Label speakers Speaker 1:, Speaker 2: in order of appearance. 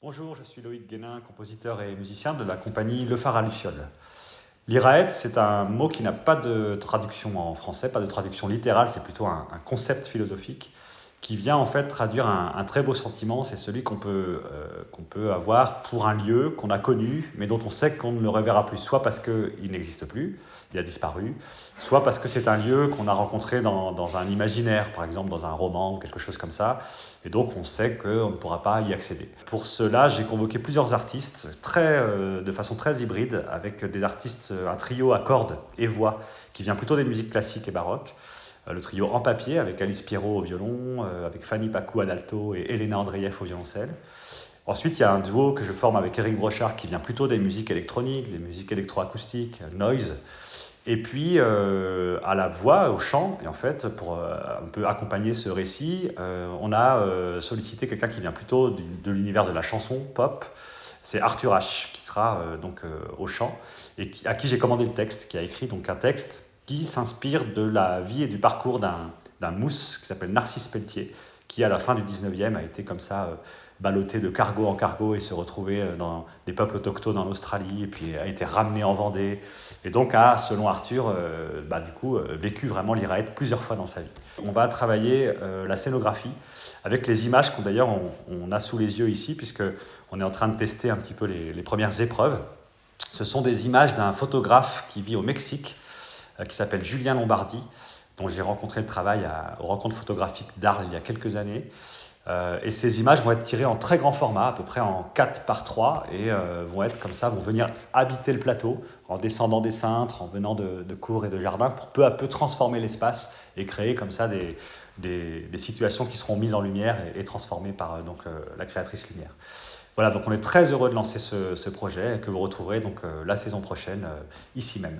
Speaker 1: Bonjour, je suis Loïc Guénin, compositeur et musicien de la compagnie Le Phare à Luciole. L'Iraët, c'est un mot qui n'a pas de traduction en français, pas de traduction littérale, c'est plutôt un concept philosophique qui vient en fait traduire un très beau sentiment, c'est celui qu'on peut avoir pour un lieu qu'on a connu, mais dont on sait qu'on ne le reverra plus, soit parce qu'il n'existe plus, il a disparu, soit parce que c'est un lieu qu'on a rencontré dans un imaginaire, par exemple dans un roman ou quelque chose comme ça, et donc on sait qu'on ne pourra pas y accéder. Pour cela, j'ai convoqué plusieurs artistes, de façon très hybride, avec des artistes, un trio à cordes et voix, qui vient plutôt des musiques classiques et baroques, le trio En Papier avec Alice Pierrot au violon, avec Fanny Pacou à l'alto et Elena Andreev au violoncelle. Ensuite, il y a un duo que je forme avec Eric Brochard qui vient plutôt des musiques électroniques, des musiques électroacoustiques, noise. Et puis à la voix, au chant, et en fait, pour un peu accompagner ce récit, on a sollicité quelqu'un qui vient plutôt de l'univers de la chanson pop. C'est Arthur H qui sera au chant et à qui j'ai commandé le texte, qui a écrit donc un texte qui s'inspire de la vie et du parcours d'un mousse qui s'appelle Narcisse Pelletier, qui à la fin du 19e a été comme ça ballotté de cargo en cargo et se retrouvé dans des peuples autochtones en Australie et puis a été ramené en Vendée et donc a, selon Arthur, vécu vraiment l'Iraët plusieurs fois dans sa vie. On va travailler la scénographie avec les images qu'on d'ailleurs on a sous les yeux ici puisque on est en train de tester un petit peu les premières épreuves. Ce sont des images d'un photographe qui vit au Mexique qui s'appelle Julien Lombardi, dont j'ai rencontré le travail aux rencontres photographiques d'Arles il y a quelques années. Et ces images vont être tirées en très grand format, à peu près en 4 par 3, et vont être comme ça, vont venir habiter le plateau en descendant des cintres, en venant de cours et de jardins, pour peu à peu transformer l'espace et créer comme ça des situations qui seront mises en lumière et transformées par la créatrice lumière. Voilà, donc on est très heureux de lancer ce projet que vous retrouverez donc la saison prochaine ici même.